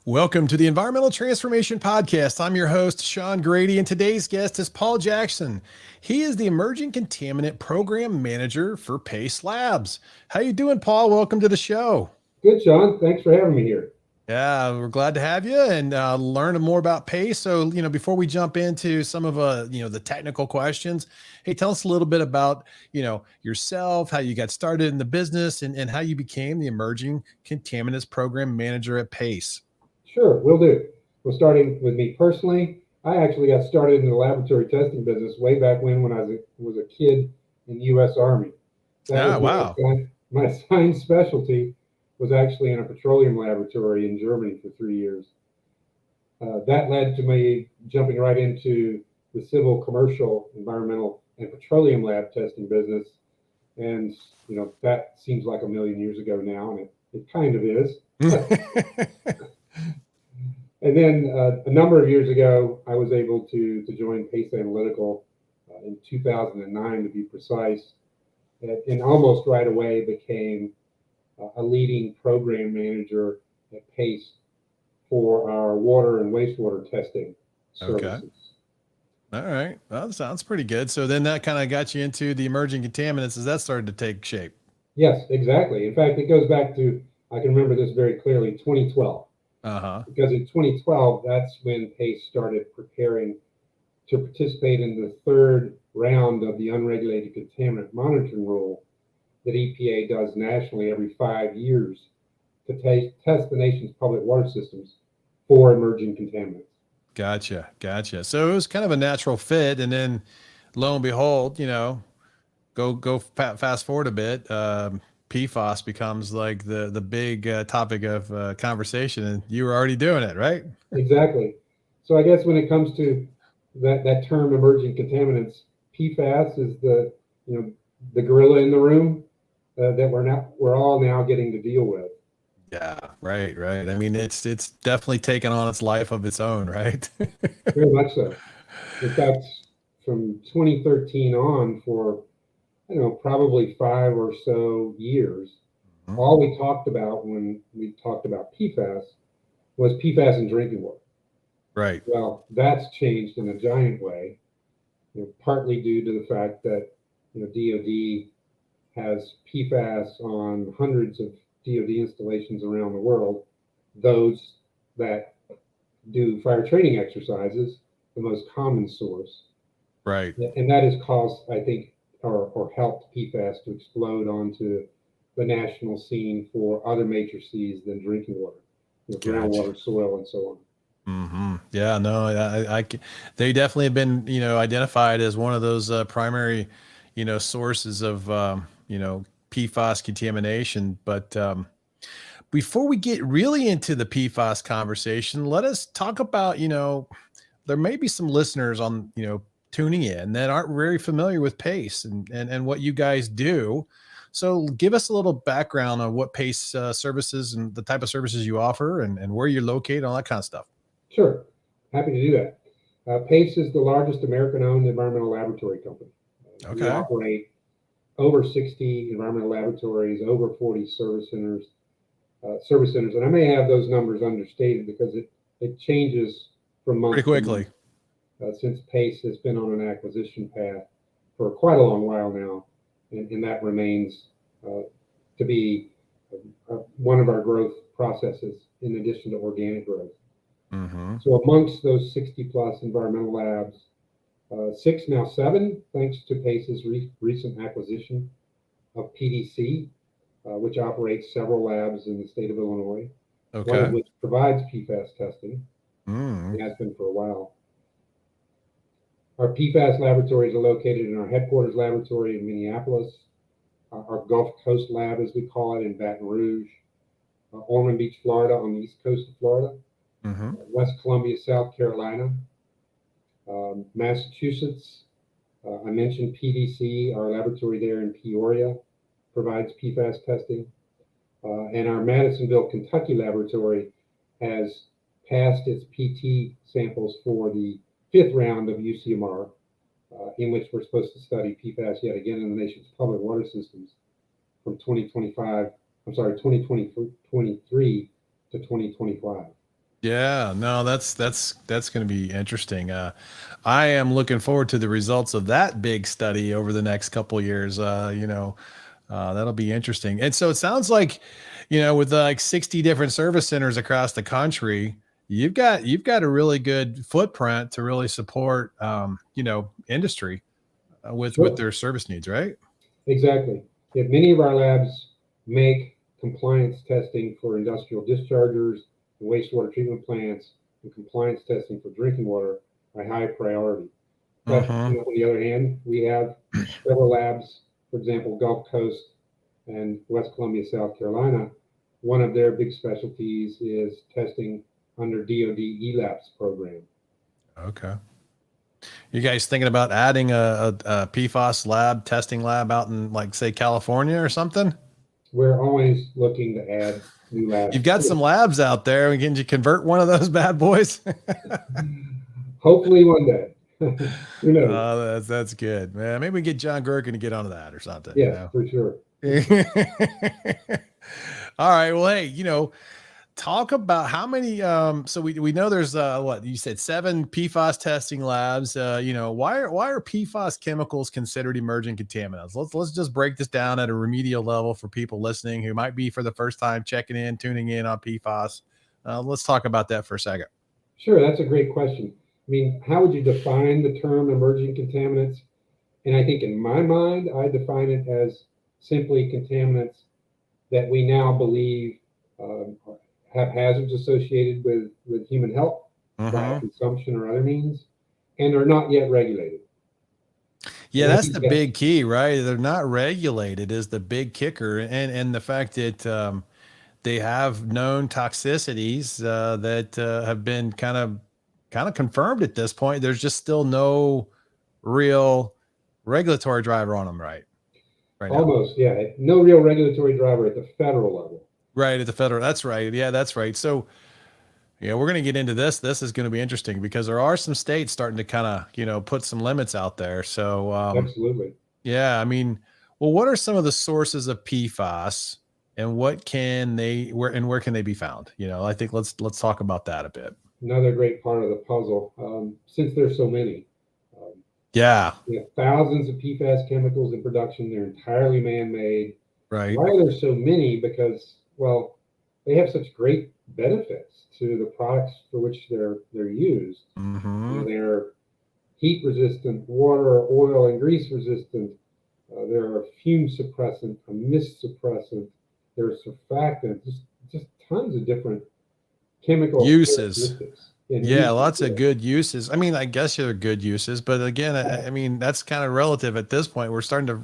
Welcome to the Environmental Transformation Podcast. I'm your host, Sean Grady, and today's guest is Paul Jackson. He is the Emerging Contaminant Program Manager for PACE Labs. How you doing, Paul? Welcome to the show. Good, Sean. Thanks for having me here. Yeah, we're glad to have you and learn more about PACE. So, before we jump into some of the technical questions, hey, tell us a little bit about yourself, how you got started in the business, and how you became the Emerging Contaminants Program Manager at PACE. Sure, will do. Well, starting with me personally, I actually got started in the laboratory testing business way back when I was a kid in the U.S. Army. That Ah, was wow. my assigned specialty was actually in a petroleum laboratory in Germany for 3 years. That led to me jumping right into the civil, commercial, environmental, and petroleum lab testing business. And, that seems like a million years ago now, and it kind of is. And then a number of years ago, I was able to join Pace Analytical in 2009, to be precise, and almost right away became a leading program manager at Pace for our water and wastewater testing Okay. services. All right. Well, that sounds pretty good. So then that kind of got you into the emerging contaminants as that started to take shape. Yes, exactly. In fact, it goes back to, I can remember this very clearly, 2012. Uh-huh. Because in 2012, that's when Pace started preparing to participate in the third round of the Unregulated Contaminant Monitoring Rule that EPA does nationally every 5 years to test the nation's public water systems for emerging contaminants. Gotcha. So it was kind of a natural fit. And then lo and behold, fast forward a bit. PFAS becomes like the big topic of conversation, and you were already doing it, right? Exactly. So I guess when it comes to that term emerging contaminants, PFAS is the gorilla in the room that we're all now getting to deal with. Yeah, right. I mean, it's definitely taken on its life of its own, right? Very much so. In fact, from 2013 on, for I don't know, probably 5 or so years, Mhm. all we talked about when we talked about PFAS was PFAS in drinking water. Right. Well, that's changed in a giant way, partly due to the fact that DoD has PFAS on hundreds of DoD installations around the world. Those that do fire training exercises, the most common source, Right. and that has caused, I think, or helped PFAS to explode onto the national scene for other major seas than drinking water, Gotcha. groundwater, soil, and so on. Yeah, no, they definitely have been, identified as one of those primary, sources of, PFAS contamination. But before we get really into the PFAS conversation, let us talk about, there may be some listeners on, tuning in that aren't very familiar with PACE and what you guys do. So give us a little background on what PACE services and the type of services you offer and where you're located, all that kind of stuff. Sure, happy to do that. PACE is the largest American-owned environmental laboratory company. We Okay. operate over 60 environmental laboratories, over 40 service centers, and I may have those numbers understated because it changes from Pretty month to month quickly. since PACE has been on an acquisition path for quite a long while now, and that remains to be one of our growth processes in addition to organic growth. Mm-hmm. So amongst those 60 plus environmental labs, six, now seven, thanks to PACE's recent acquisition of PDC, which operates several labs in the state of Illinois, one of Okay. which provides PFAS testing Mm. and has been for a while. Our PFAS laboratories are located in our headquarters laboratory in Minneapolis, our Gulf Coast lab, as we call it, in Baton Rouge, Ormond Beach, Florida, on the east coast of Florida, Mm-hmm. West Columbia, South Carolina, Massachusetts. I mentioned PDC, our laboratory there in Peoria provides PFAS testing. And our Madisonville, Kentucky laboratory has passed its PT samples for the fifth round of UCMR, in which we're supposed to study PFAS yet again in the nation's public water systems from 2023 to 2025. Yeah, no, that's going to be interesting. I am looking forward to the results of that big study over the next couple of years. That'll be interesting. And so it sounds like, with like 60 different service centers across the country, you've got a really good footprint to really support, industry with Sure. their service needs, right? Exactly. Yet many of our labs make compliance testing for industrial dischargers, and wastewater treatment plants, and compliance testing for drinking water a high priority. But Mm-hmm. on the other hand, we have several labs, for example, Gulf Coast and West Columbia, South Carolina. One of their big specialties is testing under DoD ELAPS program. Okay. You guys thinking about adding a PFAS lab, testing lab out in, like, say, California or something? We're always looking to add new You've labs. got some labs out there. Can you convert one of those bad boys? Hopefully one day. Who knows? That's good, man. Maybe we get John Gherkin to get onto that or something, Yes, for sure. All right. Well, hey, talk about how many. So we know there's what you said, 7 PFAS testing labs. Why are PFAS chemicals considered emerging contaminants? Let's just break this down at a remedial level for people listening who might be for the first time tuning in on PFAS. Let's talk about that for a second. Sure, that's a great question. I mean, how would you define the term emerging contaminants? And I think in my mind, I define it as simply contaminants that we now believe um, have hazards associated with human health by Mm-hmm. consumption or other means, and are not yet regulated. Yeah, And I that's think the that, big key, right? They're not regulated is the big kicker, and the fact that they have known toxicities that have been kind of confirmed at this point. There's just still no real regulatory driver on them, right now. almost, yeah, no real regulatory driver at the federal level. Right at the federal. That's right. Yeah, that's right. So yeah, we're going to get into this. This is going to be interesting because there are some states starting to kind of put some limits out there. So Absolutely. yeah, I mean, well, what are some of the sources of PFAS, and where can they be found? I think let's talk about that a bit. Another great part of the puzzle, since there's so many. Um, Yeah, We have thousands of PFAS chemicals in production. They're entirely man-made. right. Why are there so many? Because, well, they have such great benefits to the products for which they're used. Mm-hmm. They're heat resistant, water, oil, and grease resistant. They're a fume suppressant, a mist suppressant. They're surfactant. Just tons of different chemical Uses. characteristics and Yeah, uses. lots of good uses. I mean, I guess they're good uses, but again, I mean, that's kind of relative at this point. We're starting to,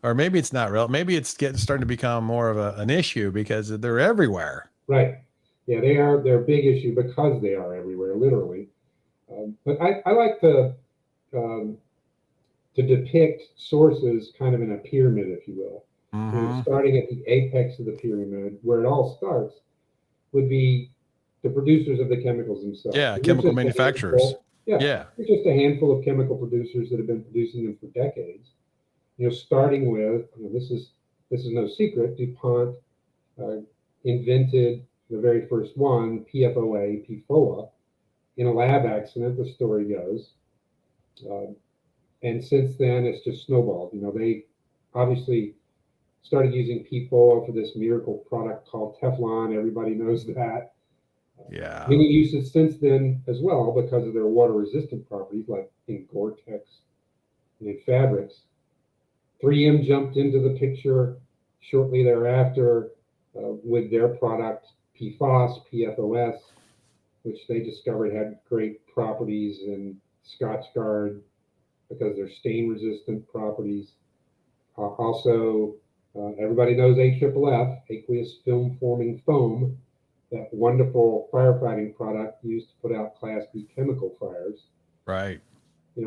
or maybe it's not real. Maybe it's starting to become more of an issue because they're everywhere. Right. Yeah, they are. They're a big issue because they are everywhere, literally. But I like um, to depict sources kind of in a pyramid, if you will. Mm-hmm. Starting at the apex of the pyramid, where it all starts, would be the producers of the chemicals themselves. Yeah, And there's chemical just a manufacturers. handful. Yeah, Yeah. there's just a handful of chemical producers that have been producing them for decades. Starting with this is no secret. DuPont uh, invented the very first one, PFOA, PFOA, in a lab accident. The story goes. Uh, and since then it's just snowballed. They obviously started using PFOA for this miracle product called Teflon. Everybody knows that. Yeah. Many uses since then as well because of their water resistant properties, like in Gore-Tex and in fabrics. 3M jumped into the picture shortly thereafter with their product PFAS, PFOS, which they discovered had great properties in Scotchgard because they're stain resistant properties. Also, everybody knows AFFF, aqueous film forming foam, that wonderful firefighting product used to put out Class B chemical fires. Right.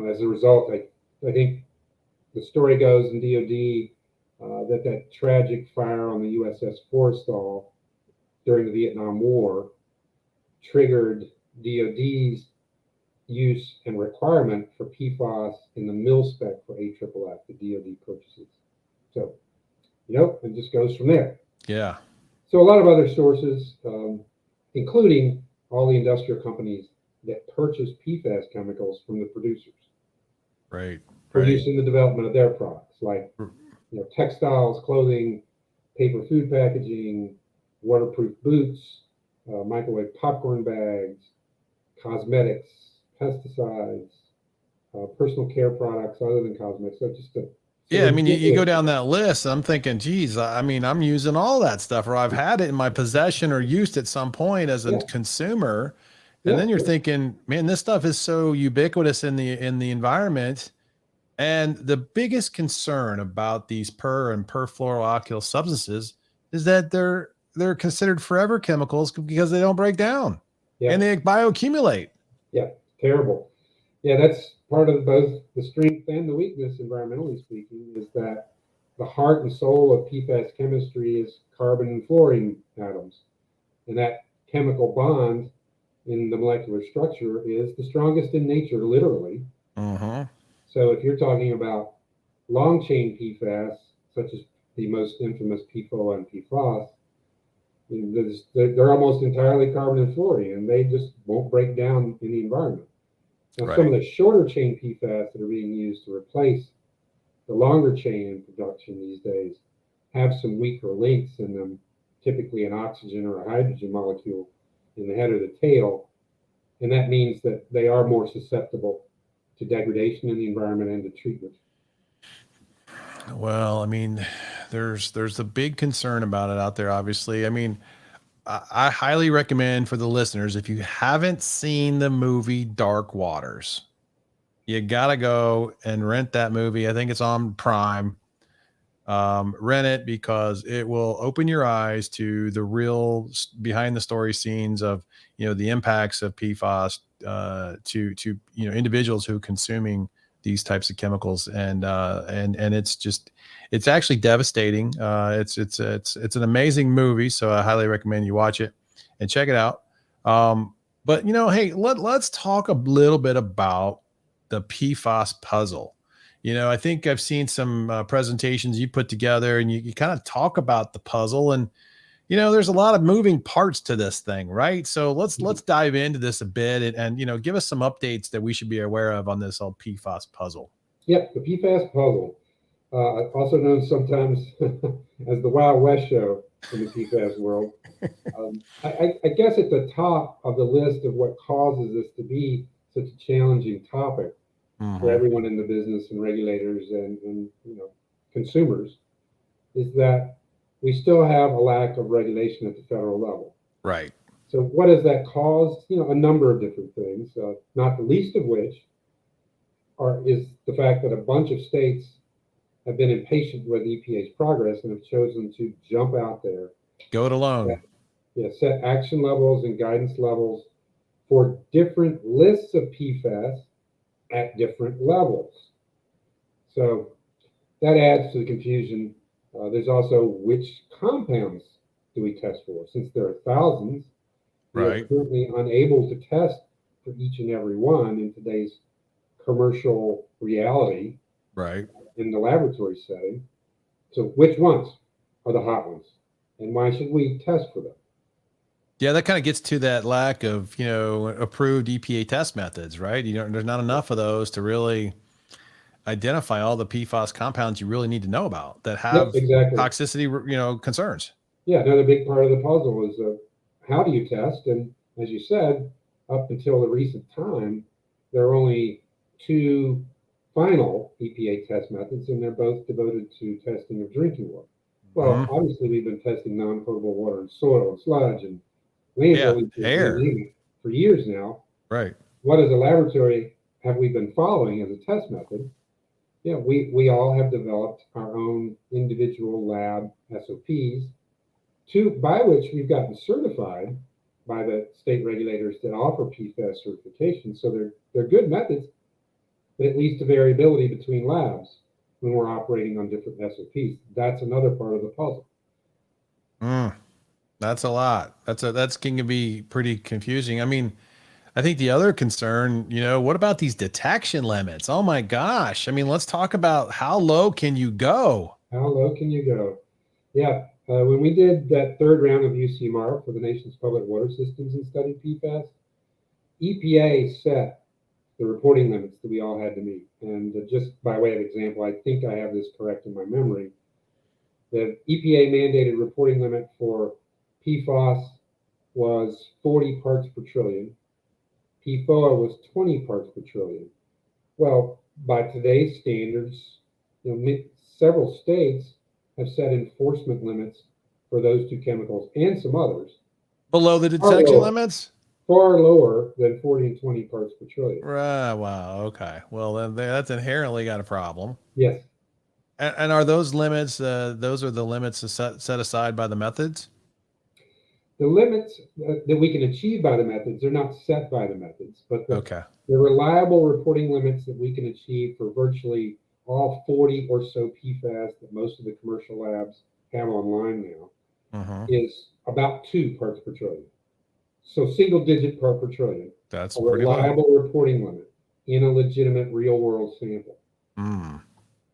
As a result, I think the story goes in DoD that tragic fire on the USS Forrestal during the Vietnam War triggered DoD's use and requirement for PFAS in the mil spec for AFFF, the DoD purchases. So, it just goes from there. Yeah. So a lot of other sources, including all the industrial companies that purchase PFAS chemicals from the producers Right. for Right. use in the development of their products, like textiles, clothing, paper food packaging, waterproof boots, microwave popcorn bags, cosmetics, pesticides, personal care products other than cosmetics. Yeah, I mean, you go down that list. I'm thinking, geez, I mean, I'm using all that stuff, or I've had it in my possession or used at some point as a consumer. And then you're thinking, man, this stuff is so ubiquitous in the environment. And the biggest concern about these per and perfluoroalkyl substances is that they're considered forever chemicals because they don't break down and they bioaccumulate. Yeah, terrible. Yeah, that's part of both the strength and the weakness, environmentally speaking, is that the heart and soul of PFAS chemistry is carbon and fluorine atoms. And that chemical bond in the molecular structure is the strongest in nature, literally. So if you're talking about long chain PFAS, such as the most infamous PFOA and PFAS, they're almost entirely carbon and fluorine, and they just won't break down in the environment. Now, some of the shorter chain PFAS that are being used to replace the longer chain in production these days have some weaker links in them, typically an oxygen or a hydrogen molecule in the head or the tail. And that means that they are more susceptible to degradation in the environment and to treatment. Well, I mean, there's a big concern about it out there, obviously. I mean, I highly recommend for the listeners, if you haven't seen the movie Dark Waters, you gotta go and rent that movie. I think it's on Prime. Rent it because it will open your eyes to the real behind the story scenes of, the impacts of PFAS to individuals who are consuming these types of chemicals, and it's actually devastating. It's an amazing movie, so I highly recommend you watch it and check it out. But hey, let's talk a little bit about the PFAS puzzle. I think I've seen some presentations you put together, and you kind of talk about the puzzle, and there's a lot of moving parts to this thing, right? So let's dive into this a bit, and give us some updates that we should be aware of on this whole PFAS puzzle. Yep, the PFAS puzzle, also known sometimes as the Wild West show in the PFAS world. I guess at the top of the list of what causes this to be such a challenging topic for everyone in the business and regulators and consumers is that we still have a lack of regulation at the federal level. Right. So what does that cause? A number of different things, not the least of which is the fact that a bunch of states have been impatient with EPA's progress and have chosen to jump out there. Go it alone. Set action levels and guidance levels for different lists of PFAS at different levels. So that adds to the confusion. There's also which compounds do we test for? Since there are thousands, we are currently unable to test for each and every one in today's commercial reality, in the laboratory setting. So which ones are the hot ones, and why should we test for them? Yeah, that kind of gets to that lack of, approved EPA test methods, right? There's not enough of those to really identify all the PFAS compounds you really need to know about that have toxicity, concerns. Yeah, another big part of the puzzle is how do you test? And as you said, up until the recent time, there are only two final EPA test methods, and they're both devoted to testing of drinking water. Well, obviously, we've been testing non-potable water and soil and sludge and landfill air for years now. Right. What as a laboratory have we been following as a test method? We all have developed our own individual lab SOPs, by which we've gotten certified by the state regulators that offer PFAS certification. So they're good methods, but it leads to variability between labs when we're operating on different SOPs. That's another part of the puzzle. That's a lot. That's going to be pretty confusing. I mean, I think the other concern, what about these detection limits? Oh my gosh. I mean, let's talk about how low can you go? How low can you go? Yeah. When we did that third round of UCMR for the nation's public water systems and studied PFAS, EPA set the reporting limits that we all had to meet. And just by way of example, I think I have this correct in my memory. The EPA mandated reporting limit for PFAS was 40 parts per trillion. PFOA was 20 parts per trillion. Well, by today's standards, several states have set enforcement limits for those two chemicals and some others Below the detection limits? far lower than 40 and 20 parts per trillion. Right. Wow. Okay. Well, then that's inherently got a problem. Yes. And are those limits? Those are the limits set aside by the methods. The limits that we can achieve by the methods are not set by the methods, but Okay. the reliable reporting limits that we can achieve for virtually all 40 or so PFAS that most of the commercial labs have online now is about 2 parts per trillion. So single digit part per trillion. That's a pretty low. reliable reporting limit in a legitimate real world sample.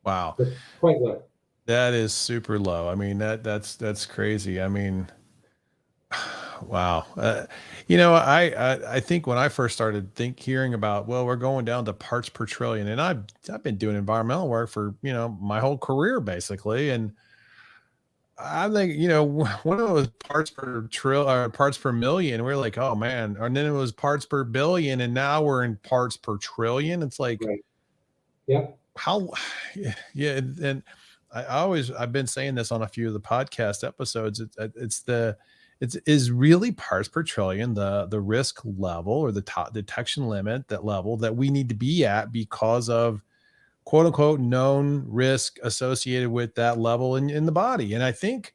Wow. That's quite low. That is super low. I mean, that's crazy. I mean, wow. I think when I first started hearing about, well, we're going down to parts per trillion, and I've been doing environmental work for, my whole career basically. And I think, when it was parts per or parts per million, we're like, oh man. And then it was parts per billion, and now we're in parts per trillion. It's like, Right. Yeah. How, yeah. And I've been saying this on a few of the podcast episodes. Is really parts per trillion the risk level or the top detection limit, that level that we need to be at because of quote unquote known risk associated with that level in the body. And I think,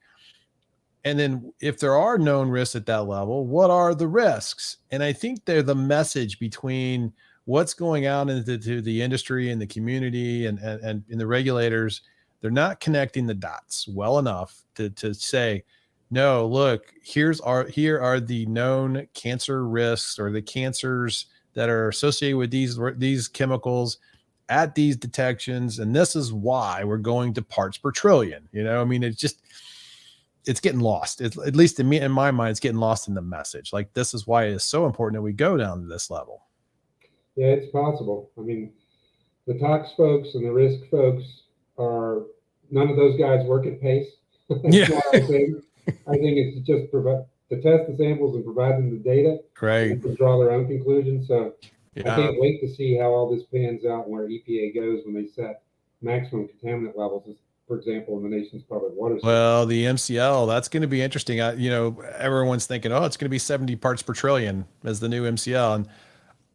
and then if there are known risks at that level, what are the risks? And I think they're the message between what's going out into the industry and the community and the regulators. They're not connecting the dots well enough to say, no, look, here are the known cancer risks or the cancers that are associated with these chemicals at these detections, and this is why we're going to parts per trillion. I mean, it's getting lost. At least in my mind, it's getting lost in the message. Like, this is why it's so important that we go down to this level. Yeah, it's possible. I mean, the tox folks and the risk folks none of those guys work at pace. Yeah. I think it's just to test the samples and provide them the data, right, and to draw their own conclusions. So yeah. I can't wait to see how all this pans out and where EPA goes when they set maximum contaminant levels, for example, in the nation's public water system. Well, the MCL, that's going to be interesting. Everyone's thinking, oh, it's going to be 70 parts per trillion as the new MCL. And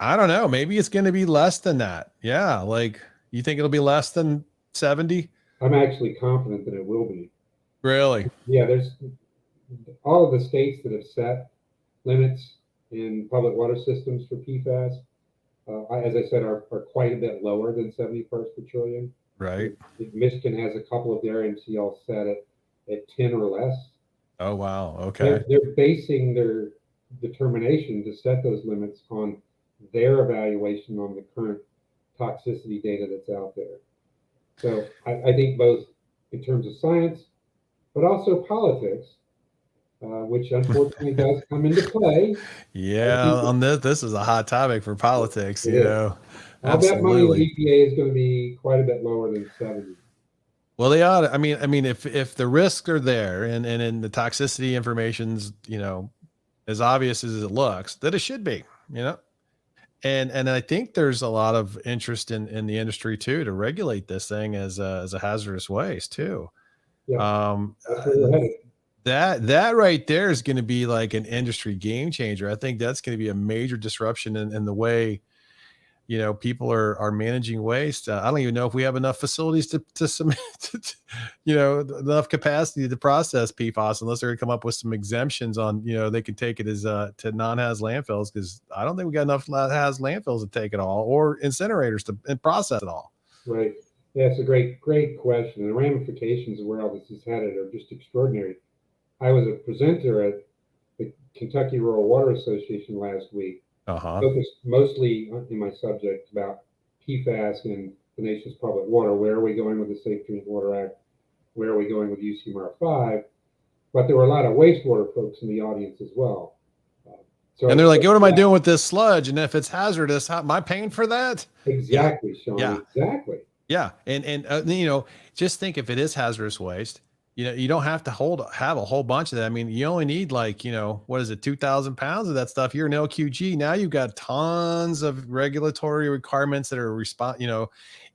I don't know, maybe it's going to be less than that. Yeah. Like, you think it'll be less than 70? I'm actually confident that it will be. Really? Yeah, there's all of the states that have set limits in public water systems for PFAS, as I said, are quite a bit lower than 70 parts per trillion. Right. Michigan has a couple of their MCL set at 10 or less. Oh, wow. Okay. They're basing their determination to set those limits on their evaluation on the current toxicity data that's out there. So I think both in terms of science, but also politics, which unfortunately does come into play. Yeah, on this is a hot topic for politics. I'll bet money the EPA is going to be quite a bit lower than 70. Well, they ought to. I mean, if the risks are there and in the toxicity information's as obvious as it looks, that it should be. And I think there's a lot of interest in the industry too to regulate this thing as a hazardous waste too. Yeah, that's where we're headed. That right there is going to be like an industry game changer. I think that's going to be a major disruption in the way people are managing waste. I don't even know if we have enough facilities to submit, enough capacity to process PFAS, unless they're going to come up with some exemptions on, they can take it as to non-haz landfills, because I don't think we got enough haz landfills to take it all, or incinerators to process it all. Right. Yeah, it's a great question. The ramifications of where all this is headed are just extraordinary. I was a presenter at the Kentucky Rural Water Association last week. Focused mostly in my subject about PFAS in the nation's public water. Where are we going with the Safe Drinking Water Act? Where are we going with UCMR 5? but there were a lot of wastewater folks in the audience as well. And they're like, what am I doing with this sludge? And if it's hazardous, how am I paying for that? Exactly, Yeah. Sean. Yeah. Exactly. Yeah. And you know, just think if it is hazardous waste, you know, you don't have to have a whole bunch of that. I mean, you only need like, you know, what is it, 2,000 pounds of that stuff. You're an LQG. Now you've got tons of regulatory requirements that are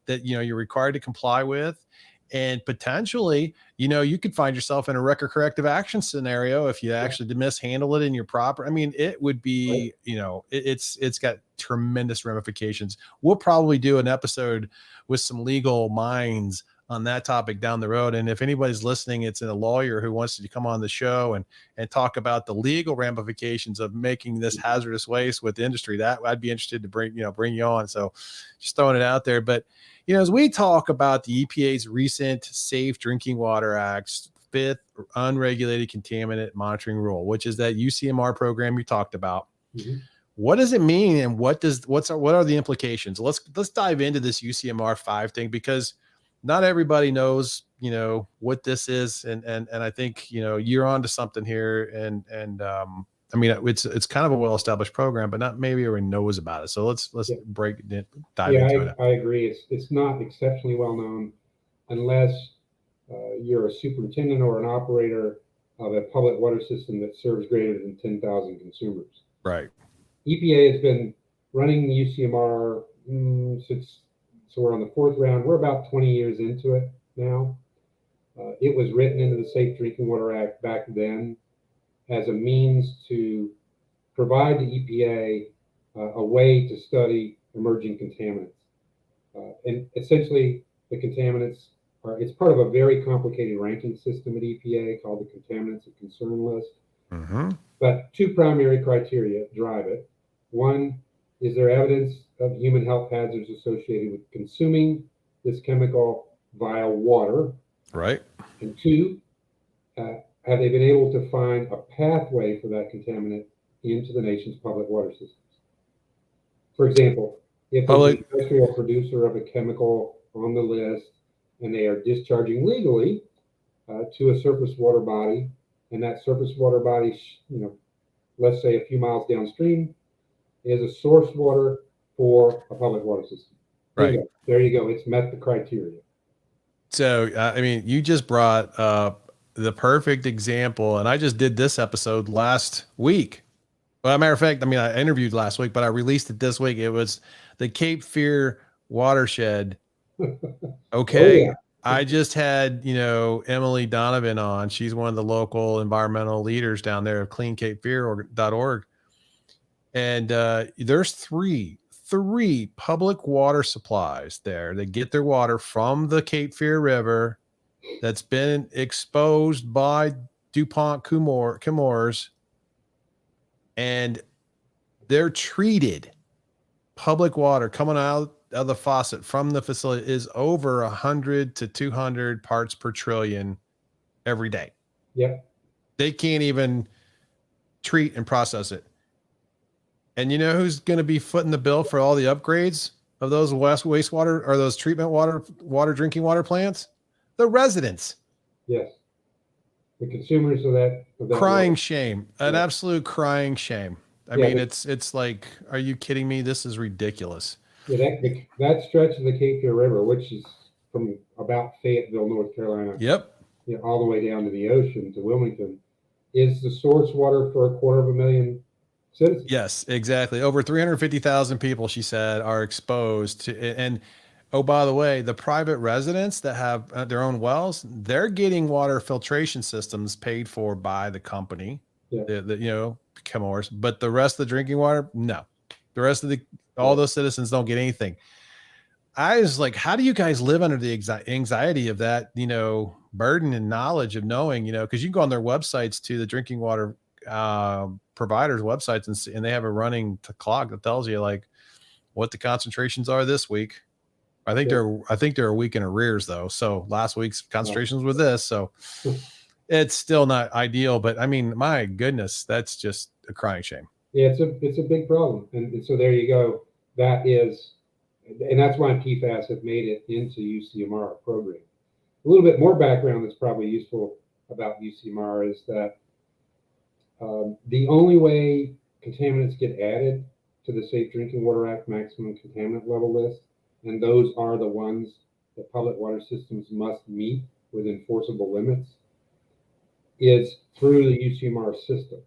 that, you know, you're required to comply with. And potentially, you know, you could find yourself in a record corrective action scenario if you actually mishandle it in your proper. I mean, it would be, you know, it's got tremendous ramifications. We'll probably do an episode with some legal minds on that topic down the road. And if anybody's listening, it's a lawyer who wants to come on the show and talk about the legal ramifications of making this hazardous waste with the industry, that I'd be interested to bring you on. So just throwing it out there. But, you know, as we talk about the EPA's recent Safe Drinking Water Act's 5th Unregulated Contaminant Monitoring Rule, which is that UCMR program you talked about. Mm-hmm. What does it mean, and what are the implications? Let's dive into this UCMR 5 thing, because not everybody knows, you know, what this is, and I think, you know, you're onto something here, and I mean, it's kind of a well-established program, but not maybe everyone knows about it. So let's dive into it. I agree. It's not exceptionally well known unless you're a superintendent or an operator of a public water system that serves greater than 10,000 consumers. Right. EPA has been running the UCMR since, so we're on the 4th round. We're about 20 years into it now. It was written into the Safe Drinking Water Act back then as a means to provide the EPA a way to study emerging contaminants. And essentially, the contaminants it's part of a very complicated ranking system at EPA called the Contaminants of Concern list. Mm-hmm. But 2 primary criteria drive it. One, is there evidence of human health hazards associated with consuming this chemical via water? Right. And 2, have they been able to find a pathway for that contaminant into the nation's public water systems? For example, if there's an industrial producer of a chemical on the list and they are discharging legally to a surface water body, and that surface water body, you know, let's say a few miles downstream, is a source water for a public water system. There you go. It's met the criteria. So, I mean, you just brought up the perfect example, and I just did this episode last week. Well, as a matter of fact, I mean, I interviewed last week, but I released it this week. It was the Cape Fear watershed. Okay. Oh, yeah. I just had, you know, Emily Donovan on. She's one of the local environmental leaders down there of cleancapefear.org. And there's three public water supplies there that get their water from the Cape Fear River that's been exposed by DuPont Chemours, and they're treated. Public water coming out of the faucet from the facility is over 100 to 200 parts per trillion every day. Yep. They can't even treat and process it. And you know who's going to be footing the bill for all the upgrades of those wastewater or those treatment drinking water plants? The residents. Yes. The consumers of that crying water. Shame. An absolute crying shame. I mean, it's like, are you kidding me? This is ridiculous. Yeah, that stretch of the Cape Fear River, which is from about Fayetteville, North Carolina, Yep, you know, all the way down to the ocean to Wilmington, is the source water for 250,000 citizens. Yes, exactly. Over 350,000 people, she said, are exposed to it. And oh, by the way, the private residents that have their own wells, they're getting water filtration systems paid for by the company. Yeah. The you know, Chemours, but the rest of the drinking water, no. The rest of all those citizens don't get anything. I was like, how do you guys live under the anxiety of that, you know, burden and knowledge of knowing, you know, because you can go on their websites to the drinking water providers' websites and they have a running clock that tells you like what the concentrations are this week. I think they're a week in arrears though. So last week's concentrations were this. So it's still not ideal, but I mean, my goodness, that's just a crying shame. Yeah, it's a big problem. And so there you go. That is, and that's why PFAS have made it into UCMR program. A little bit more background that's probably useful about UCMR is that the only way contaminants get added to the Safe Drinking Water Act maximum contaminant level list, and those are the ones that public water systems must meet with enforceable limits, is through the UCMR system.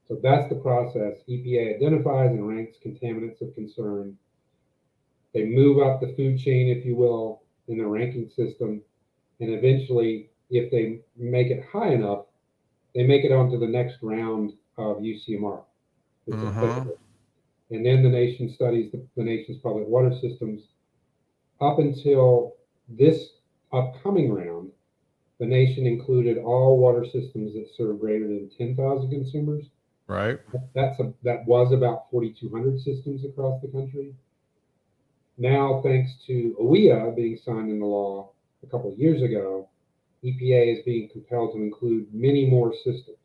So that's the process. EPA identifies and ranks contaminants of concern. They move up the food chain, if you will, in the ranking system. And eventually, if they make it high enough, they make it onto the next round of UCMR. It's applicable. And then the nation studies the nation's public water systems. Up until this upcoming round, the nation included all water systems that serve greater than 10,000 consumers. Right. That was about 4,200 systems across the country. Now, thanks to OEA being signed into law a couple of years ago, EPA is being compelled to include many more systems.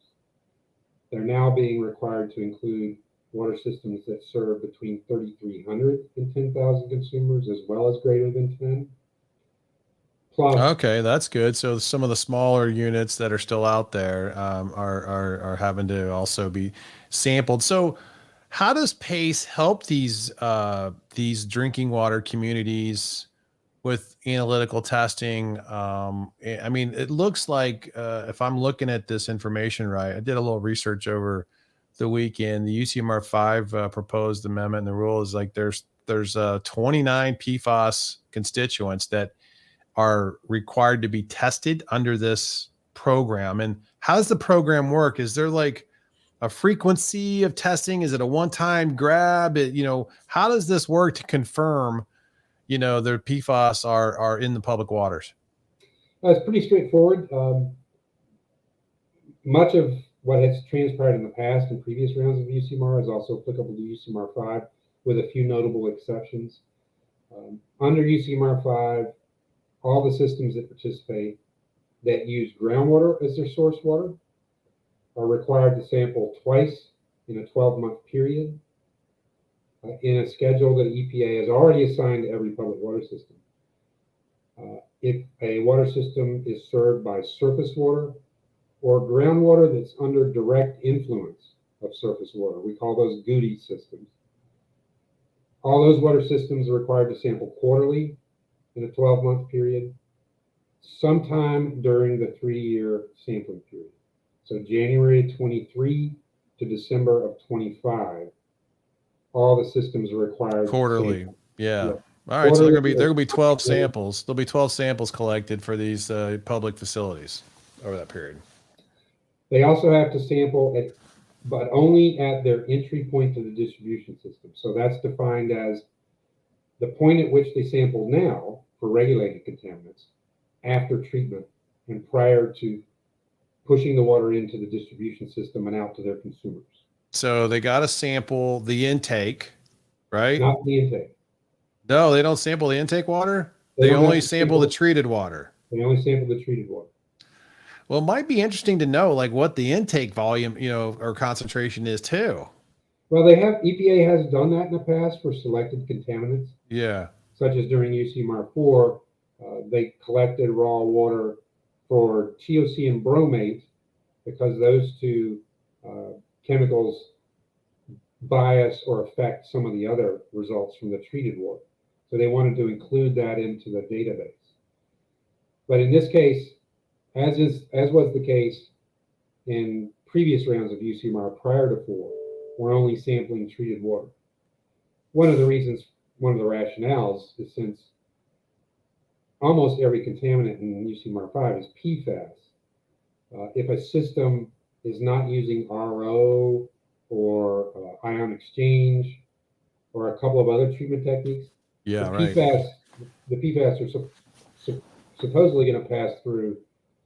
They're now being required to include water systems that serve between 3,300 and 10,000 consumers, as well as greater than 10. Plus, Okay, that's good. So some of the smaller units that are still out there are having to also be sampled. So how does PACE help these drinking water communities with analytical testing? I mean, it looks like if I'm looking at this information right, I did a little research over the weekend. The UCMR 5 proposed amendment in the rule is like there's 29 PFAS constituents that are required to be tested under this program. And how does the program work? Is there like a frequency of testing? Is it a one-time grab? How does this work to confirm, their PFAS are in the public waters? it's pretty straightforward. Much of what has transpired in the past and previous rounds of UCMR is also applicable to UCMR 5, with a few notable exceptions. Under UCMR 5, all the systems that participate that use groundwater as their source water are required to sample twice in a 12-month period in a schedule that EPA has already assigned to every public water system. If a water system is served by surface water or groundwater that's under direct influence of surface water, we call those GUDI systems. All those water systems are required to sample quarterly in a 12-month period, sometime during the 3-year sampling period. So January 23 to December of 25, all the systems are required Quarterly. Yeah. All right. Quarterly, So there gonna be 12 samples. There'll be 12 samples collected for these public facilities over that period. They also have to sample but only at their entry point to the distribution system. So that's defined as the point at which they sample now for regulated contaminants after treatment and prior to pushing the water into the distribution system and out to their consumers. So they got to sample the intake, right? Not the intake. No, they don't sample the intake water. They only sample the treated water. They only sample the treated water. Well, it might be interesting to know like what the intake volume, or concentration is too. Well, EPA has done that in the past for selected contaminants. Yeah. Such as during UCMR 4, they collected raw water for TOC and bromate because those two chemicals bias or affect some of the other results from the treated water. So they wanted to include that into the database. But in this case, as was the case in previous rounds of UCMR prior to 4, we're only sampling treated water. One of the rationales is since almost every contaminant in UCMR 5 is PFAS. If a system is not using RO or ion exchange or a couple of other treatment techniques, the PFAS are supposedly going to pass through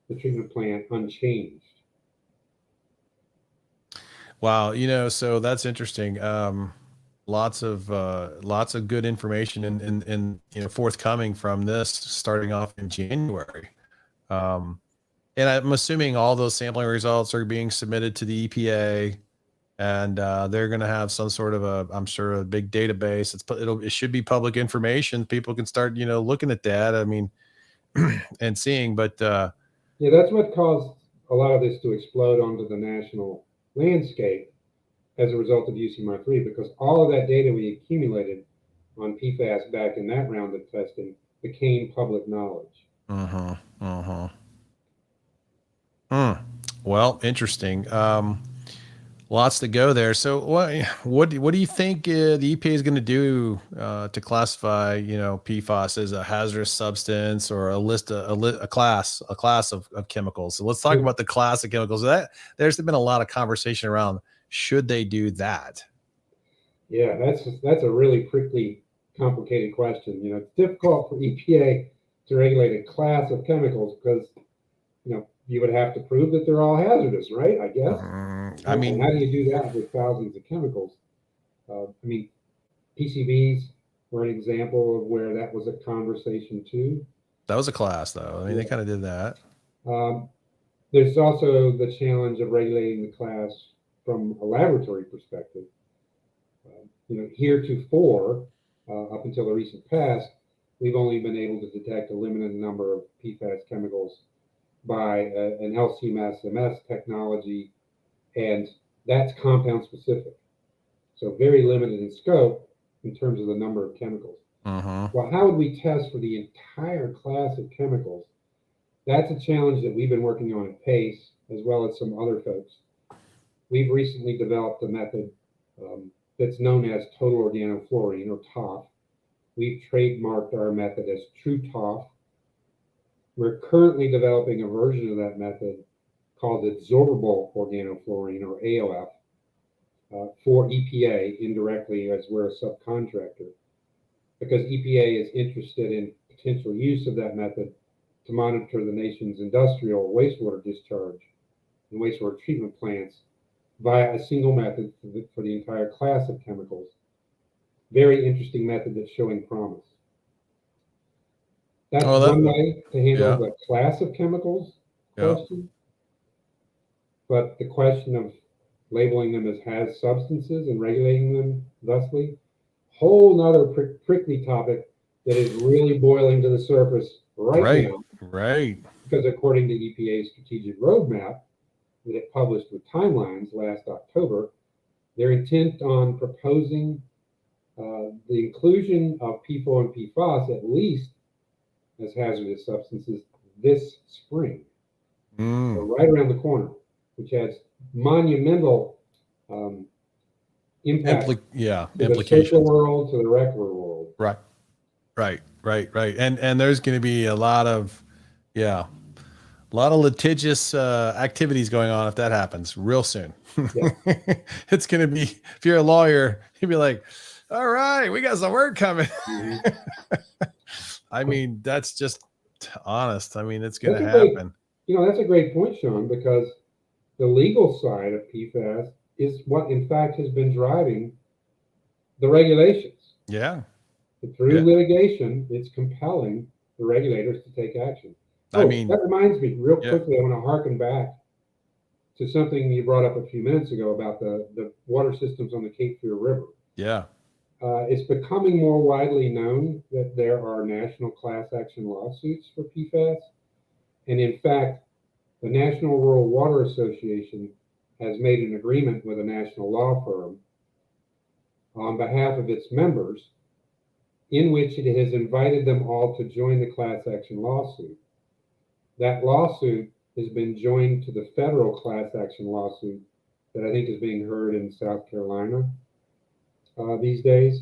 the treatment plant unchanged. Wow, so that's interesting. Lots of good information and forthcoming from this starting off in January. And I'm assuming all those sampling results are being submitted to the EPA, and they're going to have some sort of I'm sure a big database. It should be public information. People can start looking at that. I mean, and seeing, but Yeah, that's what caused a lot of this to explode onto the national landscape as a result of UCMR 3, because all of that data we accumulated on PFAS back in that round of testing became public knowledge. Well, interesting. Lots to go there. So what do you think the EPA is going to do to classify, PFAS as a hazardous substance, or a class of chemicals? So let's talk about the class of chemicals. There's been a lot of conversation around, should they do that? Yeah, that's a really prickly, complicated question. It's difficult for EPA to regulate a class of chemicals because you would have to prove that they're all hazardous, right? I guess. I mean, and how do you do that with thousands of chemicals? PCBs were an example of where that was a conversation too. that was a class, though. I mean, they kind of did that. There's also the challenge of regulating the class from a laboratory perspective. Heretofore, up until the recent past, we've only been able to detect a limited number of PFAS chemicals by an LC-MS technology, and that's compound specific. So very limited in scope in terms of the number of chemicals. Well, how would we test for the entire class of chemicals? That's a challenge that we've been working on at PACE, as well as some other folks. We've recently developed a method that's known as total organofluorine, or TOF. We've trademarked our method as TrueTOF. We're currently developing a version of that method called absorbable organofluorine, or AOF, for EPA indirectly, as we're a subcontractor, because EPA is interested in potential use of that method to monitor the nation's industrial wastewater discharge and wastewater treatment plants via a single method for the entire class of chemicals. Very interesting method that's showing promise. That's one way to handle the class of chemicals question. But the question of labeling them as hazardous substances and regulating them thusly, whole nother prickly topic that is really boiling to the surface right now. Right. Because according to EPA's strategic roadmap that it published with timelines last October, their intent on proposing the inclusion of PFOA and PFAS at least as hazardous substances this spring, so right around the corner, which has monumental impact to the social world, to the regular world. Right. And there's going to be a lot of litigious activities going on if that happens real soon. It's going to be, if you're a lawyer, you'd be like, all right, we got some work coming. I mean, that's just honest. I mean, it's going to happen. That's a great point, Sean, because the legal side of PFAS is what, in fact, has been driving the regulations. Yeah. Through litigation, it's compelling the regulators to take action. That reminds me, real quickly, I want to harken back to something you brought up a few minutes ago about the water systems on the Cape Fear River. Yeah. It's becoming more widely known that there are national class action lawsuits for PFAS. And in fact, the National Rural Water Association has made an agreement with a national law firm on behalf of its members, in which it has invited them all to join the class action lawsuit. That lawsuit has been joined to the federal class action lawsuit that I think is being heard in South Carolina these days.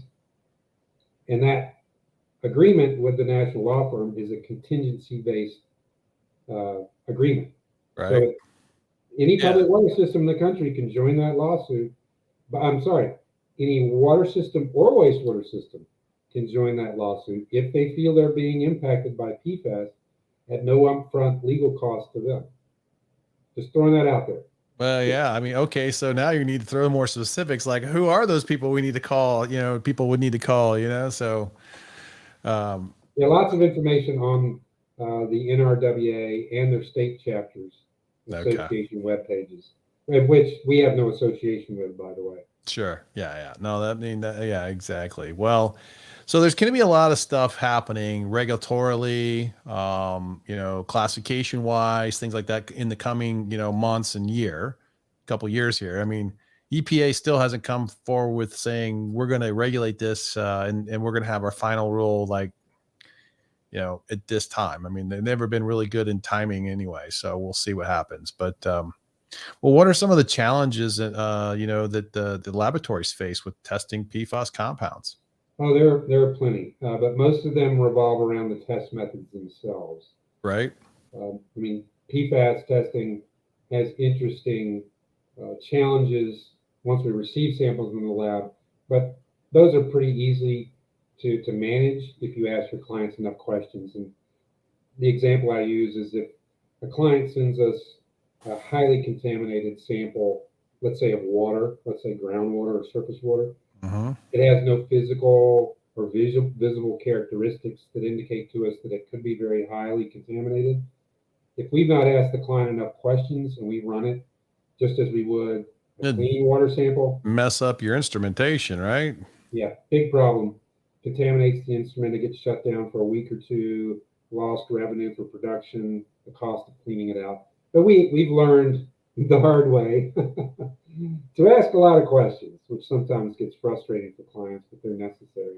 And that agreement with the national law firm is a contingency-based agreement. Right. So any public water system in the country can join that lawsuit. But I'm sorry, any water system or wastewater system can join that lawsuit if they feel they're being impacted by PFAS at no upfront legal cost to them. Just throwing that out there. Well, yeah. I mean, okay. So now you need to throw more specifics, like who are those people we need to call? People would need to call. So. Lots of information on the NRWA and their state chapters, association web pages, which we have no association with, by the way. Sure. Yeah. No, yeah, exactly. Well, so there's going to be a lot of stuff happening regulatorily, classification wise, things like that in the coming, months and couple years here. I mean, EPA still hasn't come forward with saying we're going to regulate this, and we're going to have our final rule, like, at this time. I mean, they've never been really good in timing anyway. So we'll see what happens. But, well, what are some of the challenges that that the laboratories face with testing PFAS compounds? Oh, there are plenty, but most of them revolve around the test methods themselves. Right. I mean, PFAS testing has interesting challenges once we receive samples in the lab, but those are pretty easy to manage if you ask your clients enough questions. And the example I use is if a client sends us a highly contaminated sample, let's say of water, let's say groundwater or surface water, Hmm. it has no physical or visible characteristics that indicate to us that it could be very highly contaminated. If we've not asked the client enough questions and we run it just as we would a It'd clean water sample, mess up your instrumentation, right? yeah, big problem. Contaminates the instrument, it gets shut down for a week or two, lost revenue for production, the cost of cleaning it out. But we've learned the hard way to ask a lot of questions, which sometimes gets frustrating for clients, but they're necessary.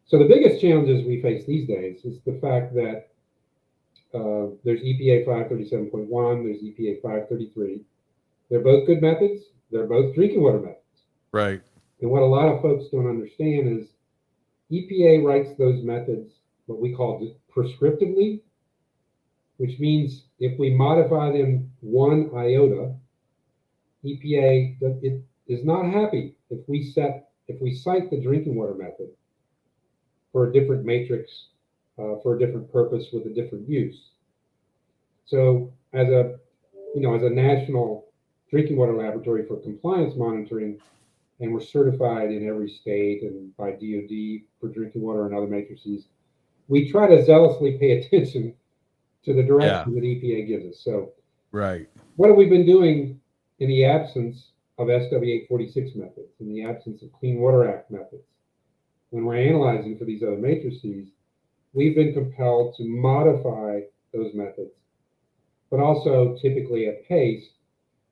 So the biggest challenges we face these days is the fact that there's EPA 537.1, there's EPA 533. They're both good methods. They're both drinking water methods. Right. And what a lot of folks don't understand is EPA writes those methods what we call prescriptively, which means if we modify them one iota, EPA it is not happy if we cite the drinking water method for a different matrix, for a different purpose with a different use. So as a national drinking water laboratory for compliance monitoring, and we're certified in every state and by DoD for drinking water and other matrices, we try to zealously pay attention to the Yeah. direction that EPA gives us. So Right. what have we been doing in the absence of SW 846 methods, in the absence of Clean Water Act methods? When we're analyzing for these other matrices, we've been compelled to modify those methods, but also typically at pace,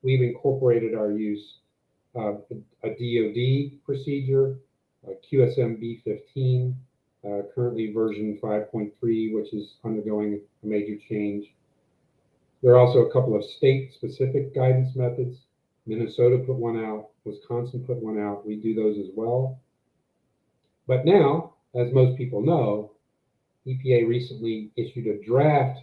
we've incorporated our use of a DoD procedure, QSM B15, currently version 5.3, which is undergoing a major change. There are also a couple of state-specific guidance methods. Minnesota put one out, Wisconsin put one out. We do those as well. But now, as most people know, EPA recently issued a draft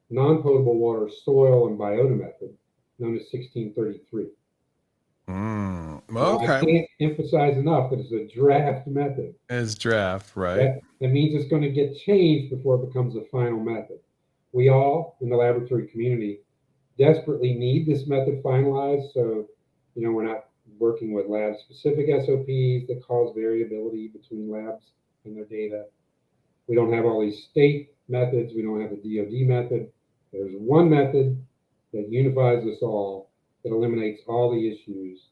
non-potable water, soil, and biota method known as 1633. Now, I Okay. can't emphasize enough that it's a draft method. It's draft, right? That means it's going to get changed before it becomes a final method. We all in the laboratory community desperately need this method finalized, so we're not working with lab-specific SOPs that cause variability between labs and their data. We don't have all these state methods. We don't have the DoD method. There's one method that unifies us all, that eliminates all the issues.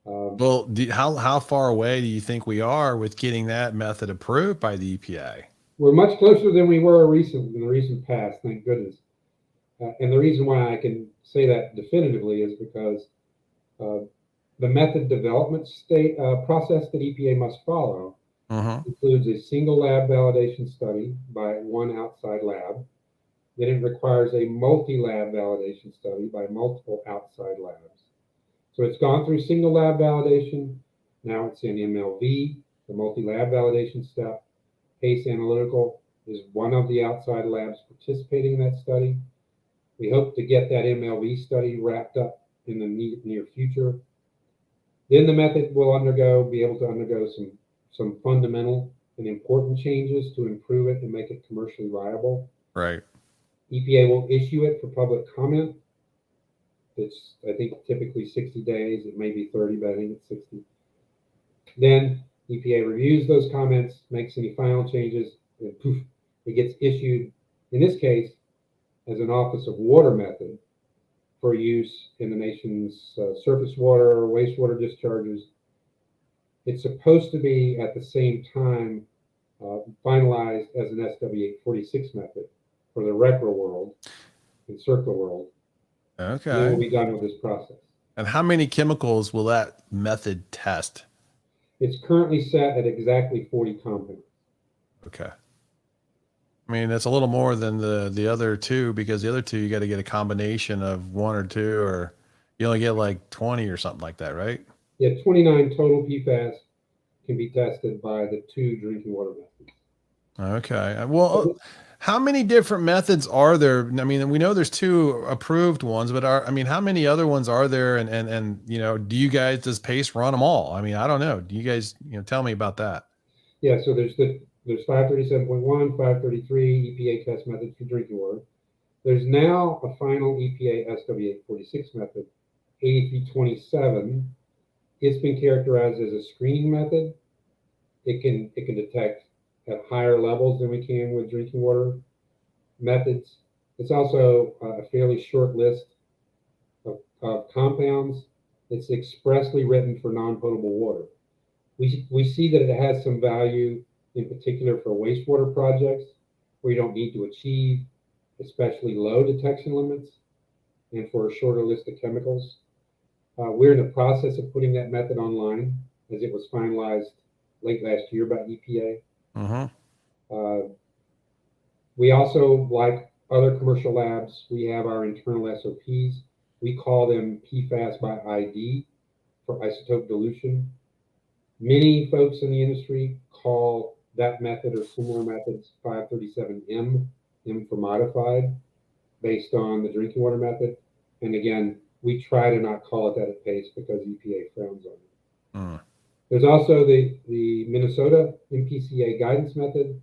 Well, how far away do you think we are with getting that method approved by the EPA? We're much closer than we were in the recent past, thank goodness. And the reason why I can say that definitively is because the method development process that EPA must follow Mm-hmm. includes a single lab validation study by one outside lab. Then it requires a multi-lab validation study by multiple outside labs. So it's gone through single lab validation. Now it's in MLV, the multi-lab validation step. PACE Analytical is one of the outside labs participating in that study. We hope to get that MLV study wrapped up in the near future. Then the method will be able to undergo some fundamental and important changes to improve it and make it commercially viable. Right. EPA will issue it for public comment. It's, I think, typically 60 days. It may be 30, but I think it's 60. Then EPA reviews those comments, makes any final changes, and poof, it gets issued, in this case, as an Office of Water method for use in the nation's surface water or wastewater discharges. It's supposed to be at the same time finalized as an SDWA 46 method for the RECRA world and CERCLA world. Okay. And then we'll be done with this process. And how many chemicals will that method test? It's currently set at exactly 40 compounds. Okay. I mean, that's a little more than the other two, because the other two, you got to get a combination of one or two, or you only get like 20 or something like that, right? Yeah, 29 total PFAS can be tested by the 2 drinking water methods. Okay. Well, how many different methods are there? I mean, we know there's 2 approved ones, but I mean, how many other ones are there? And, you know, does PACE run them all? I mean, I don't know. Do you guys, tell me about that? Yeah, so there's 537.1, 533 EPA test methods for drinking water. There's now a final EPA SWA 46 method, 8327. It's been characterized as a screening method. It can detect at higher levels than we can with drinking water methods. It's also a fairly short list of compounds. It's expressly written for non-potable water. We see that it has some value, in particular for wastewater projects, where you don't need to achieve especially low detection limits, and for a shorter list of chemicals. We're in the process of putting that method online, as it was finalized late last year by EPA. We also, like other commercial labs, we have our internal SOPs. We call them PFAS by ID for isotope dilution. Many folks in the industry call that method or similar methods 537M, M for modified, based on the drinking water method. And again, we try to not call it that at PACE because EPA frowns on it. There's also the Minnesota MPCA guidance method.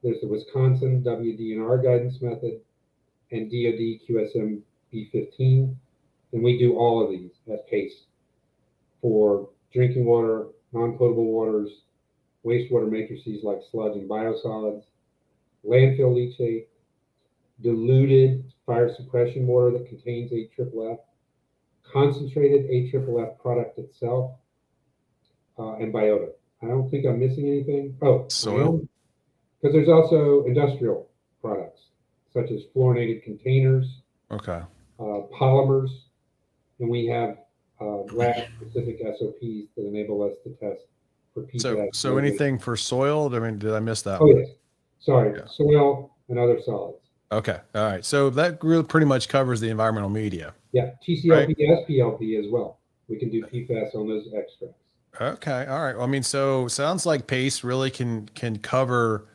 There's the Wisconsin WDNR guidance method and DoD QSM B15. And we do all of these at PACE for drinking water, non-potable waters, wastewater matrices like sludge and biosolids, landfill leachate, diluted fire suppression water that contains AFFF, concentrated AFFF product itself, and biota. I don't think I'm missing anything. Oh, soil. Because there's also industrial products such as fluorinated containers, polymers, and we have lab-specific SOPs that enable us to test for PFAS. So anything for soil? I mean, did I miss that? Oh, yes. Sorry, soil and other solids. Okay. All right. So that really pretty much covers the environmental media. Yeah, TCLP, SPLP as well. We can do PFAS on those extracts. Okay. All right. Well, I mean, so sounds like PACE really can cover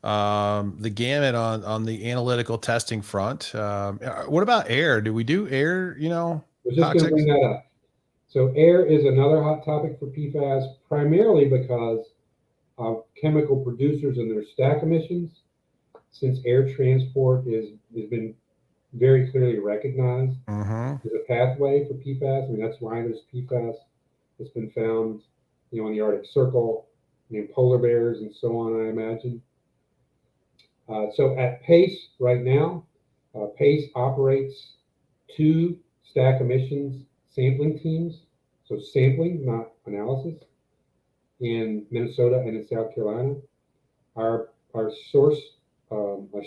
the gamut on the analytical testing front. What about air? Do we do air? I was just going to bring that up. So air is another hot topic for PFAS, primarily because of chemical producers and their stack emissions. Since air transport has been very clearly recognized as a pathway for PFAS. I mean, that's why there's PFAS that's been found, in the Arctic Circle, in polar bears, and so on, I imagine. So at PACE right now, PACE operates 2 stack emissions sampling teams. So sampling, not analysis, in Minnesota and in South Carolina. Our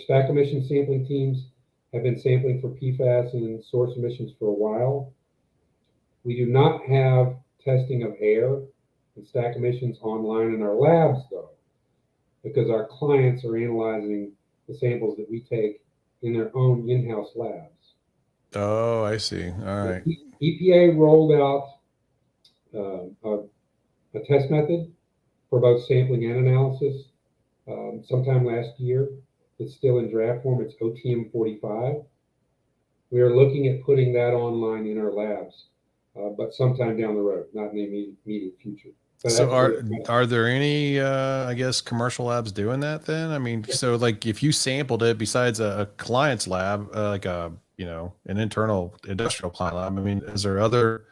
stack emission sampling teams have been sampling for PFAS and source emissions for a while. We do not have testing of air and stack emissions online in our labs, though, because our clients are analyzing the samples that we take in their own in-house labs. Oh, I see. All right. EPA rolled out a test method for both sampling and analysis sometime last year. It's still in draft form. It's OTM 45. We are looking at putting that online in our labs, but sometime down the road, not in the immediate future. So are there any, I guess, commercial labs doing that then? I mean, so like if you sampled it besides a client's lab, like an internal industrial client lab, I mean, is there other,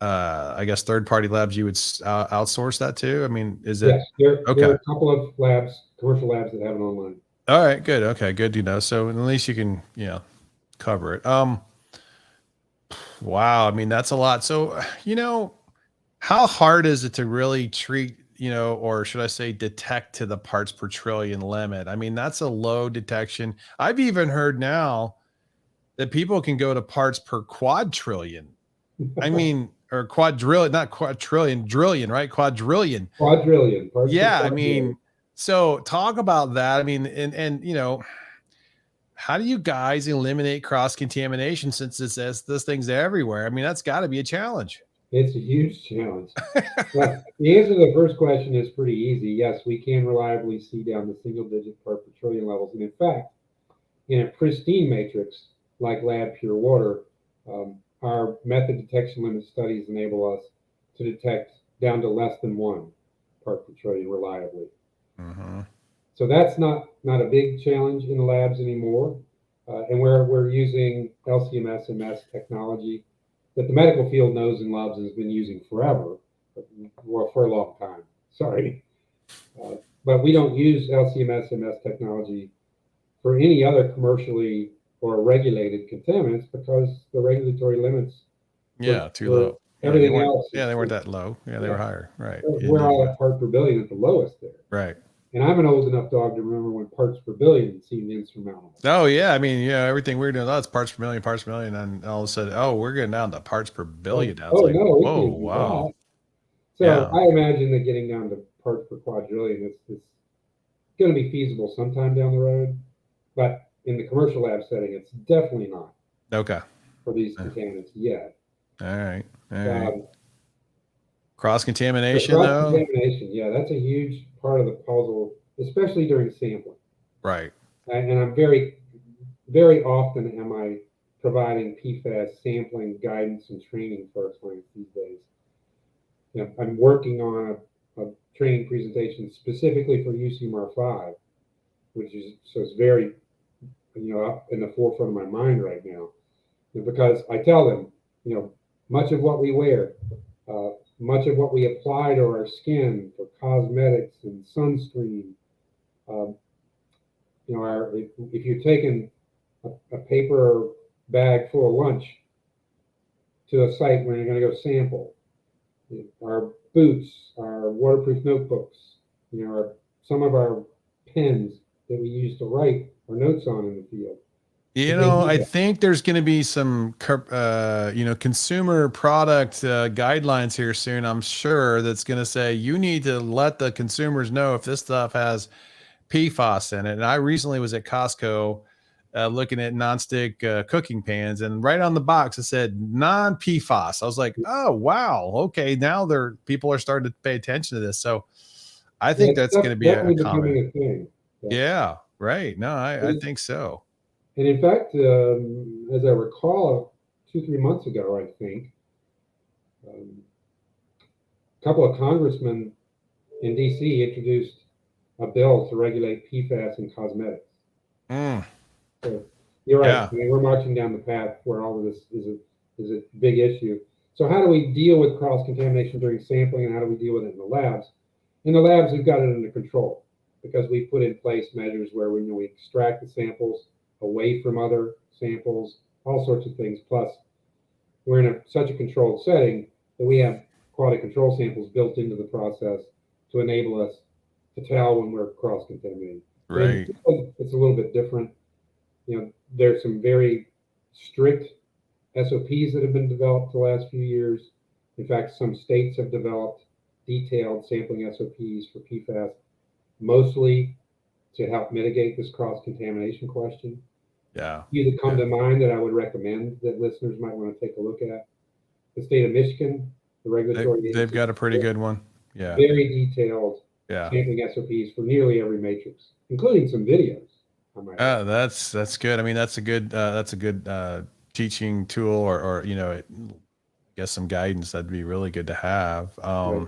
I guess, third-party labs you would outsource that to? I mean, is it? Yes, there are a couple of labs, commercial labs that have it online. All right, good. Okay, good to know. So at least you can, cover it. Wow. I mean, that's a lot. So, how hard is it to really treat, or should I say detect to the parts per trillion limit? I mean, that's a low detection. I've even heard now that people can go to parts per quadrillion. I mean, or quadrillion, not quadrillion, drillion, right? Quadrillion. Quadrillion, parts per Yeah. I quadrillion. mean, so talk about that. I mean, and, how do you guys eliminate cross contamination since this thing's everywhere? I mean, that's got to be a challenge. It's a huge challenge. But the answer to the first question is pretty easy. Yes, we can reliably see down the single-digit part per trillion levels. And in fact, in a pristine matrix like lab pure water, our method detection limit studies enable us to detect down to less than 1 part per trillion reliably. Hmm. So that's not a big challenge in the labs anymore. And we're using LC-MS technology that the medical field knows and loves and has been using forever, well, for a long time. Sorry. But we don't use LC-MS technology for any other commercially or regulated contaminants because the regulatory limits Yeah, too for low. Yeah, they everything weren't. else Yeah, is, they weren't that low. Yeah, they were yeah, higher. Right. we're Indeed. all at part per billion at the lowest there. Right. And I'm an old enough dog to remember when parts per billion seemed insurmountable. Oh yeah. I mean, everything we're doing, that's parts per million, and all of a sudden, oh, we're getting down to parts per Oh, billion now. It's oh like, no, we whoa, can't do wow. that. So Yeah. I imagine that getting down to parts per quadrillion is going to be feasible sometime down the road, but in the commercial lab setting, it's definitely not Okay. for these Yeah. contaminants yet. All right. All right. Um, Cross but contamination cross though. contamination, yeah, that's a huge part of the puzzle, especially during sampling. Right. And I'm very often am I providing PFAS sampling guidance and training for our clients these days. I'm working on a training presentation specifically for UCMR 5, which is so it's very up in the forefront of my mind right now, because I tell them, much of what we wear, uh, much of what we apply to our skin for cosmetics and sunscreen, um, if you're taking a paper bag full of lunch to a site where you're going to go sample, our boots, our waterproof notebooks, some of our pens that we use to write our notes on in the field. I think there's going to be some, consumer product guidelines here soon. I'm sure that's going to say you need to let the consumers know if this stuff has PFAS in it. And I recently was at Costco looking at nonstick cooking pans, and right on the box it said non-PFAS. I was like, oh wow, okay, now people are starting to pay attention to this. So I Yeah, think it's that's going to be a definitely common. becoming a thing. Yeah. Yeah, right. No, I think so. And in fact, as I recall, 2, 3 months ago, I think, a couple of congressmen in DC introduced a bill to regulate PFAS in cosmetics. Mm, So you're right. yeah. I mean, we're marching down the path where all of this is a big issue. So how do we deal with cross contamination during sampling, and how do we deal with it in the labs? In the labs, we've got it under control because we put in place measures where we extract the samples away from other samples, all sorts of things. Plus, we're in such a controlled setting that we have quality control samples built into the process to enable us to tell when we're cross contaminating. Right. It's a little bit different. There's some very strict SOPs that have been developed the last few years. In fact, some states have developed detailed sampling SOPs for PFAS, mostly to help mitigate this cross contamination question. Yeah. Few that come to mind that I would recommend that listeners might want to take a look at: the state of Michigan, the regulatory They've agency, got a pretty good one. Yeah. very detailed Yeah. sampling SOPs for nearly every matrix, including some videos. I might add. That's good. I mean, that's a good teaching tool, or I guess some guidance that'd be really good to have. Right.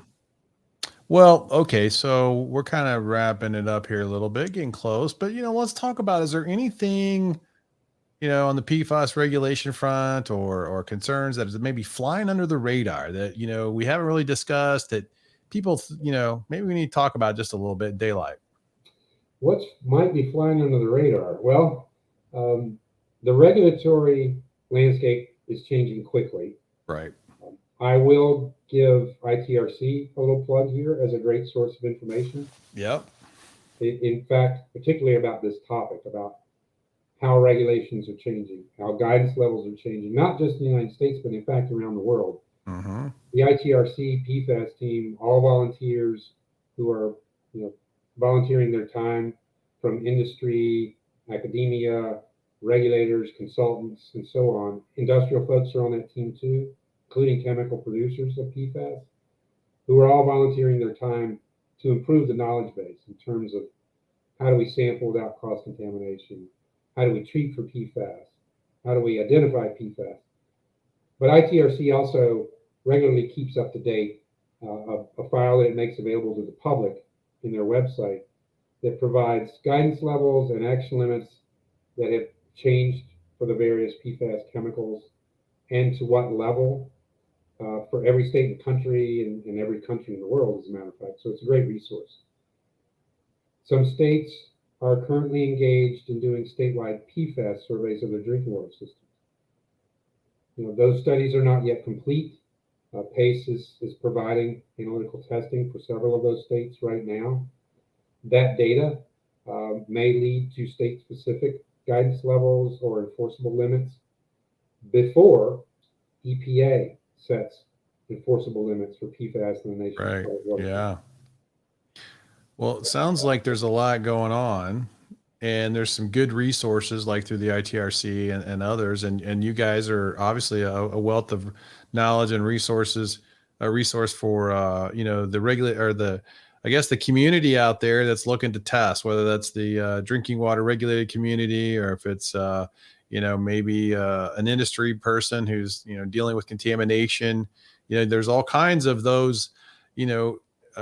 Well, okay, so we're kind of wrapping it up here a little bit, getting close, but let's talk about, is there anything, on the PFAS regulation front, or concerns that is maybe flying under the radar that, we haven't really discussed, that people, maybe we need to talk about just a little bit in daylight. What might be flying under the radar? Well, the regulatory landscape is changing quickly. Right. I will give ITRC a little plug here as a great source of information. Yep. In fact, particularly about this topic, about how regulations are changing, how guidance levels are changing, not just in the United States, but in fact around the world. Mm-hmm. The ITRC PFAS team, all volunteers who are, volunteering their time from industry, academia, regulators, consultants, and so on. Industrial folks are on that team too, including chemical producers of PFAS, who are all volunteering their time to improve the knowledge base in terms of how do we sample without cross-contamination, how do we treat for PFAS, how do we identify PFAS. But ITRC also regularly keeps up to date a file that it makes available to the public in their website that provides guidance levels and action limits that have changed for the various PFAS chemicals and to what level for every state and country and every country in the world, as a matter of fact. So it's a great resource. Some states are currently engaged in doing statewide PFAS surveys of their drinking water systems. Those studies are not yet complete. PACE is providing analytical testing for several of those states right now. That data may lead to state-specific guidance levels or enforceable limits before EPA sets enforceable limits for PFAS in the nation's Right. water. Yeah. Well, it sounds like there's a lot going on, and there's some good resources like through the ITRC and others. And you guys are obviously a wealth of knowledge and resources, a resource for, the I guess the community out there that's looking to test, whether that's the drinking water regulated community, or if it's, maybe an industry person who's, dealing with contamination. There's all kinds of those,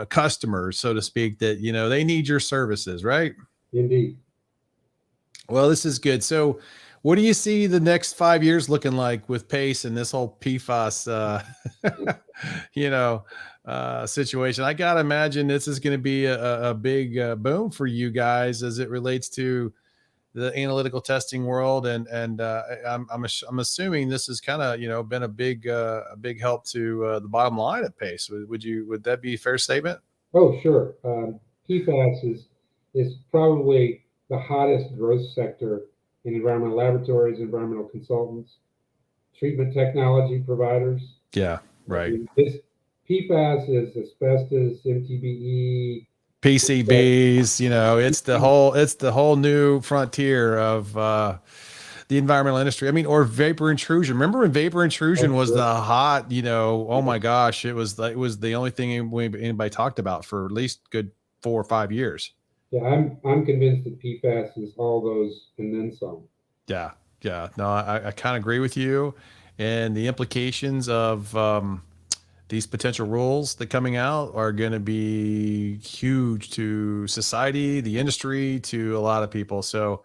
customers, so to speak, that, they need your services, right? Indeed. Well, this is good. So what do you see the next 5 years looking like with PACE and this whole PFAS, situation? I got to imagine this is going to be a big boom for you guys as it relates to the analytical testing world. And I'm assuming this has kind of, been a big help to the bottom line at PACE. Would that be a fair statement? Oh, sure. PFAS is probably the hottest growth sector in environmental laboratories, environmental consultants, treatment technology providers. Yeah, right. This PFAS is asbestos, MTBE, PCBs, it's the whole new frontier of the environmental industry. I mean, or vapor intrusion. Remember when vapor intrusion was the hot, oh my gosh, it was the only thing anybody talked about for at least good 4 or 5 years. Yeah, I'm convinced that PFAS is all those and then some. Yeah. Yeah. No, I kind of agree with you. And the implications of these potential rules that coming out are going to be huge to society, the industry, to a lot of people. So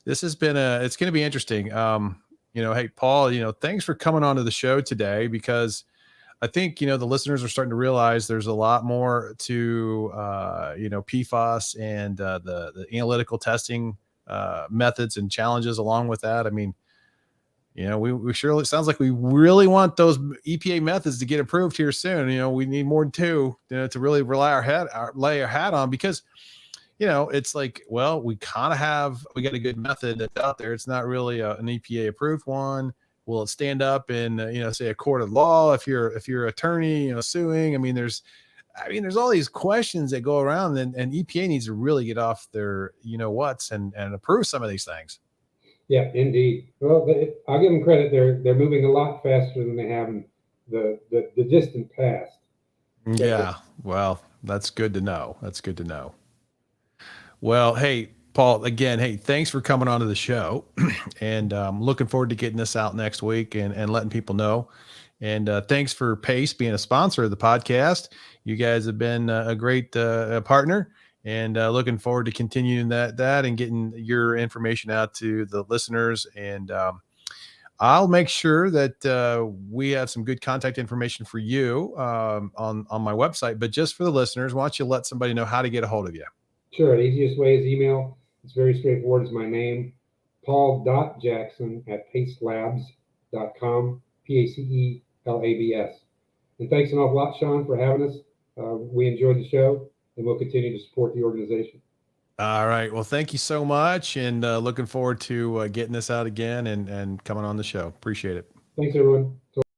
this has been it's going to be interesting. Hey, Paul, thanks for coming onto the show today, because I think, the listeners are starting to realize there's a lot more to, PFAS and the analytical testing methods and challenges along with that. I mean, we surely, it sounds like we really want those EPA methods to get approved here soon. We need more than two, to really lay our hat on, because, it's like, well, we got a good method that's out there. It's not really an EPA approved one. Will it stand up in, say a court of law if you're attorney, suing? I mean, there's all these questions that go around, and EPA needs to really get off their, whats and approve some of these things. Yeah, indeed. Well, I'll give them credit. They're moving a lot faster than they have in the distant past. So, yeah. Well, that's good to know. That's good to know. Well, hey, Paul, again, hey, thanks for coming onto the show, and looking forward to getting this out next week and letting people know. And thanks for PACE being a sponsor of the podcast. You guys have been a great partner, and looking forward to continuing that and getting your information out to the listeners. And I'll make sure that we have some good contact information for you on my website. But just for the listeners, why don't you let somebody know how to get a hold of you? Sure. The easiest way is email. It's very straightforward. It's my name, paul.jackson@pacelabs.com. pacelabs.com, PACELABS. And thanks an awful lot, Sean, for having us. We enjoyed the show, and we'll continue to support the organization. All right. Well, thank you so much, and looking forward to getting this out again and coming on the show. Appreciate it. Thanks, everyone.